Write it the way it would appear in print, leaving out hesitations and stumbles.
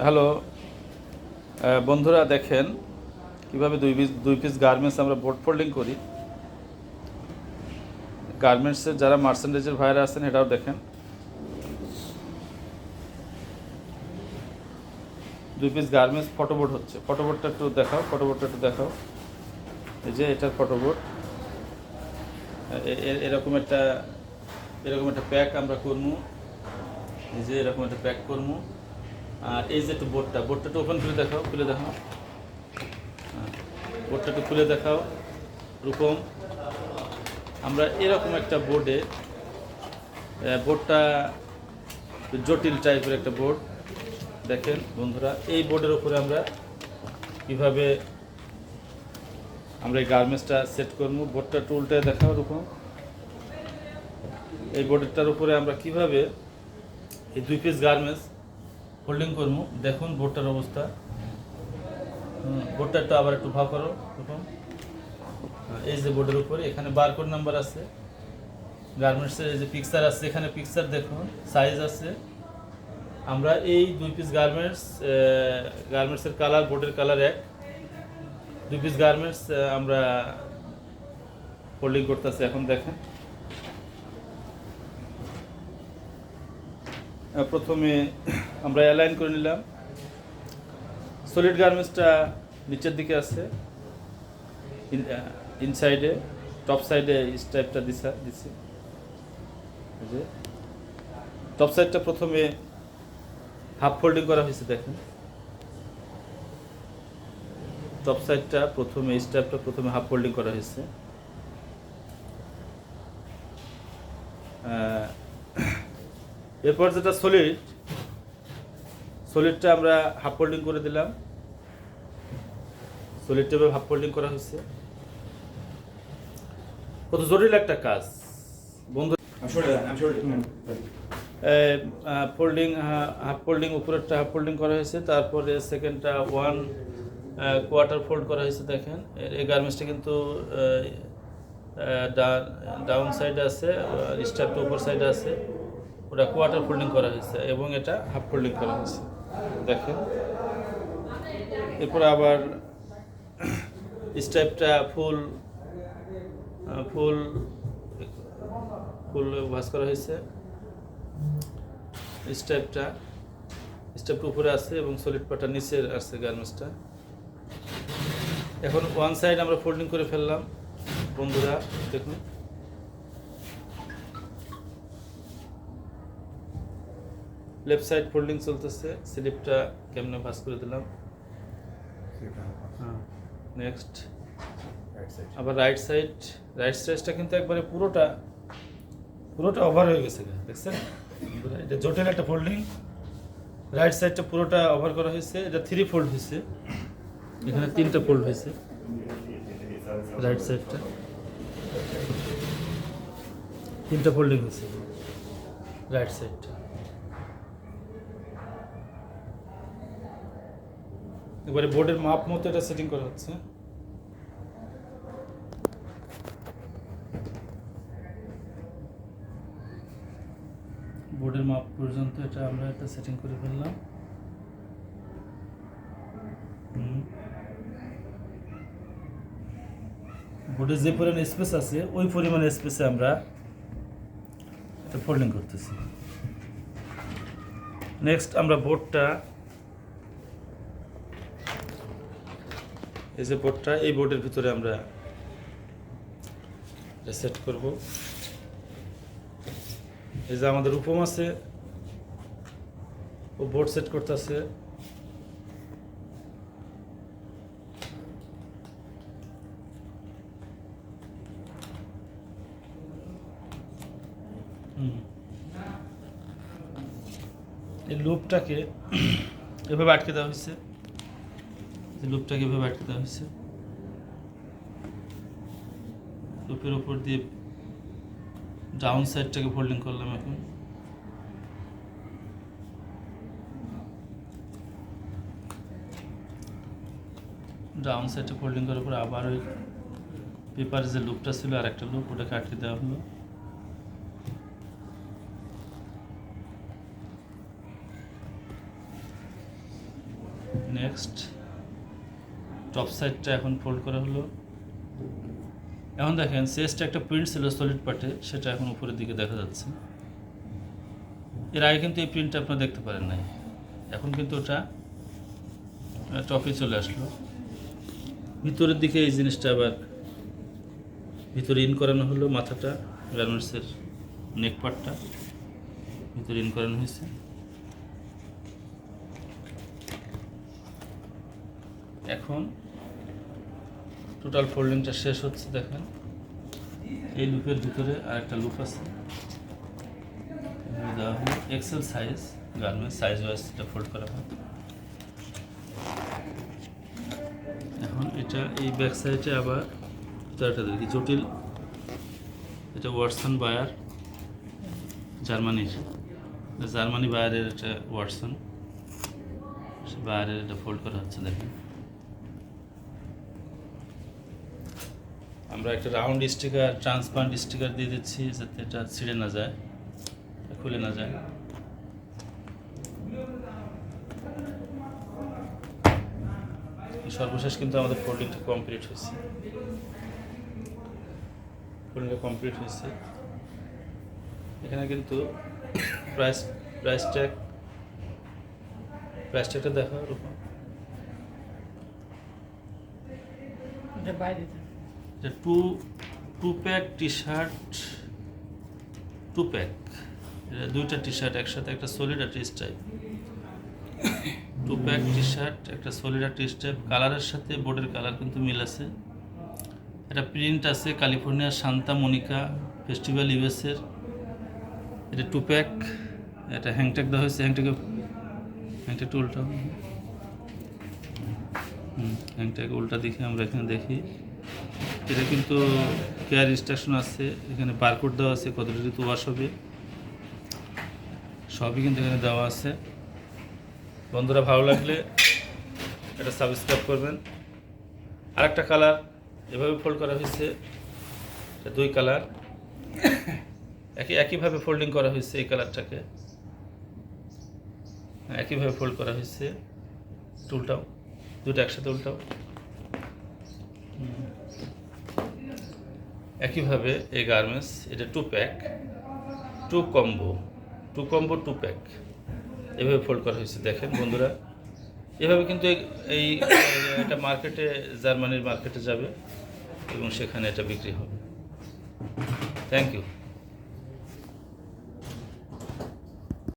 Hello বন্ধুরা, দেখেন কিভাবে দুই পিস গার্মেন্টস আমরা বোর্ড ফোল্ডিং করি। গার্মেন্টসের যারা মার্চেন্ডাইজের ভাইরা আছেন এটাও দেখেন। দুই পিস গার্মেন্টস ফটোবোর্ড হচ্ছে। ফটোবোর্ডটা একটু দেখাও। এই যে এটার ফটোবোর্ড। এরকম একটা প্যাক আমরা করবো। এই যে এরকম একটা প্যাক করবো। আর এই যে একটু বোর্ডটা একটু ওপেন করে দেখাও, বোর্ডটা একটু খুলে দেখাও। রূপম, আমরা এরকম একটা বোর্ডটা জটিল টাইপের একটা বোর্ড। দেখেন বন্ধুরা, এই বোর্ডের উপরে আমরা কিভাবে এই গার্মেন্টসটা সেট করবো। বোর্ডটা একটু উল্টে দেখাও রূপম। এই বোর্ডটার উপরে আমরা কিভাবে এই দুই পিস গার্মেন্টস ফোল্ডিং করবো। দেখুন বোর্ডটার অবস্থা। বোর্ডটা একটু আবার একটু ভাও করো রূপম। এই যে বোর্ডের উপরে এখানে বারকোড নাম্বার আছে, গার্মেন্টসের এই যে পিকচার আছে, এখানে পিকচার দেখুন, সাইজ আছে। আমরা এই দুই পিস গার্মেন্টসের কালার, বোর্ডের কালার এক। দুই পিস গার্মেন্টস আমরা ফোল্ডিং করতেছি। এখন দেখেন, প্রথমে আমরা অ্যালাইন করে নিলাম। সলিড গার্মেন্টসটা নিচের দিকে আছে, ইনসাইডে, টপ সাইডে স্ট্রাইপটা দিছি। যে টপ সাইডটা প্রথমে হাফ ফোল্ডিং করা হয়েছে। দেখেন টপ সাইডটা প্রথমে, স্ট্রাইপটা প্রথমে হাফ ফোল্ডিং করা হয়েছে। এরপর যেটা সলিডটা আমরা হাফ ফোল্ডিং করে দিলাম। সলিডটা হাফ ফোল্ডিং করা হয়েছে। কত জটিল একটা কাজ বন্ধু। ফোল্ডিং, হাফ ফোল্ডিং, উপরেরটা হাফ ফোল্ডিং করা হয়েছে। তারপরে সেকেন্ডটা 1/4 ফোল্ড করা হয়েছে। দেখেন এই গার্মেন্টসটা কিন্তু ডাউন সাইডে আছে, স্ট্রাইপটা উপর সাইডে আছে। ওটা কোয়ার্টার ফোল্ডিং করা হয়েছে এবং এটা হাফ ফোল্ডিং করা হয়েছে। দেখেন এরপর আবার স্ট্রাইপটা ফুল ভাঁজ করা হয়েছে। স্ট্রাইপটা উপরে আছে এবং সলিড পাটা নিচে আসছে গার্মেন্টসটা। এখন ওয়ান সাইড আমরা ফোল্ডিং করে ফেললাম বন্ধুরা। দেখুন লেফট সাইড ফোল্ডিং চলতেছে। স্লিপটা কেমনে ভাঁজ করে দিলাম। নেক্সট আবার রাইট সাইডটা কিন্তু একবারে পুরোটা ওভার হয়ে গেছে। দেখছেন এটা জটিল একটা ফোল্ডিং। রাইট সাইডটা পুরোটা ওভার করা হয়েছে। এটা 3 ফোল্ড হয়েছে, এখানে 3টা ফোল্ড হয়েছে। রাইট সাইডটা 3টা ফোল্ডিং হয়েছে। রাইট সাইডটা এবারে বোর্ডের মাপ মতো এটা সেটিং করা হচ্ছে। বোর্ডের মাপ পর্যন্ত এটা আমরা একটা সেটিং করে ফেললাম। বোর্ডে যে পরিমাণ স্পেস আছে ওই পরিমাণ স্পেসে আমরা এটা ফোল্ডিং করতেছি। নেক্সট আমরা বোর্ডটা, এই যে বোর্ডটা, এই বোর্ডের ভিতরে আমরা এটা সেট করব। এই যে আমাদের রূপম আছে, ও বোর্ড সেট করতেছে। এই লুপটাকে এভাবে আটকে দেওয়া হয়েছে। লুপের উপর দিয়ে ডাউন সাইডটাকে ফোল্ডিং করলাম। এখন ডাউন সাইডটা ফোল্ডিং করার পর আবার ওই পেপারে যে লুপটা ছিল আর একটা লুপ, ওটাকে আটকে দেওয়া হলো। নেক্সট টপ সাইডটা এখন ফোল্ড করা হলো। এখন দেখেন চেস্টে একটা প্রিন্ট ছিল সলিড পার্টে, সেটা এখন উপরের দিকে দেখা যাচ্ছে। এর আগে কিন্তু এই প্রিন্টটা আপনারা দেখতে পারেন নাই, এখন কিন্তু ওটা টপে চলে আসলো। ভিতরের দিকে এই জিনিসটা আবার ভিতরে ইন করানো হলো, মাথাটা গার্মেন্টসের নেক পার্টটা ভিতরে ইন করানো হয়েছে। এখন টোটাল ফোল্ডিংটা শেষ হচ্ছে। দেখেন এই লুপের ভিতরে আরেকটা লুপ আছে, দেওয়া হলো XL size, garments size wise এটা ফোল্ড করা হয়। এখন এটা এই ব্যাক সাইডে আবার একটা দেখি জটিল, এটা ওয়াটসন বায়ার, জার্মানি বায়ারের এটা ওয়াটসন বায়ারের এটা ফোল্ড করা হচ্ছে। দেখেন আমরা একটা রাউন্ড স্টিকার, ট্রান্সপারেন্ট স্টিকার দিয়ে দিচ্ছি যাতে এটা ছিঁড়ে না যায়, খুলে না যায়। সর্বশেষ কিন্তু আমাদের ফোল্ডিংটা কমপ্লিট হয়েছে। এখানে কিন্তু প্রাইস ট্যাগটা দেখা ওরকম two pack T shirt, 2 pack, দুইটা টি শার্ট একসাথে, একটা সলিড আর টি স্টাইপ। 2 প্যাক টি শার্ট, একটা সলিড আর টি স্টাইপ। কালারের সাথে বোর্ডের কালার কিন্তু মিল আছে। এটা প্রিন্ট আছে ক্যালিফোর্নিয়া সান্তা মনিকা ফেস্টিভ্যাল ইউএসের। এটা 2 প্যাক, এটা হ্যাংট্যাগ দেওয়া হয়েছে। হ্যাংট্যাগটা উল্টা, হ্যাংট্যাগ উল্টা দেখি আমরা এখানে দেখি। এটা কিন্তু কেয়ার ইনস্ট্রাকশন আছে, এখানে বারকোড দেওয়া আছে, কত ডিগ্রিতে ওয়াশ হবে সবই কিন্তু এখানে দেওয়া আছে। বন্ধুরা ভালো লাগলে এটা সাবস্ক্রাইব করবেন। আরেকটা কালার এভাবে ফোল্ড করা হয়েছে, এটা 2 কালার, একইভাবে ফোল্ডিং করা হয়েছে। এই কালারটাকে একইভাবে ফোল্ড করা হয়েছে, উল্টাও, দুটো একসাথে উল্টাও। একইভাবে এই গার্মেন্টস, এটা 2 প্যাক, 2 কম্বো 2 প্যাক এভাবে ফোল্ড করা হয়েছে। দেখেন বন্ধুরা, এভাবে কিন্তু এই এটা মার্কেটে, জার্মানির মার্কেটে যাবে এবং সেখানে এটা বিক্রি হবে। Thank you.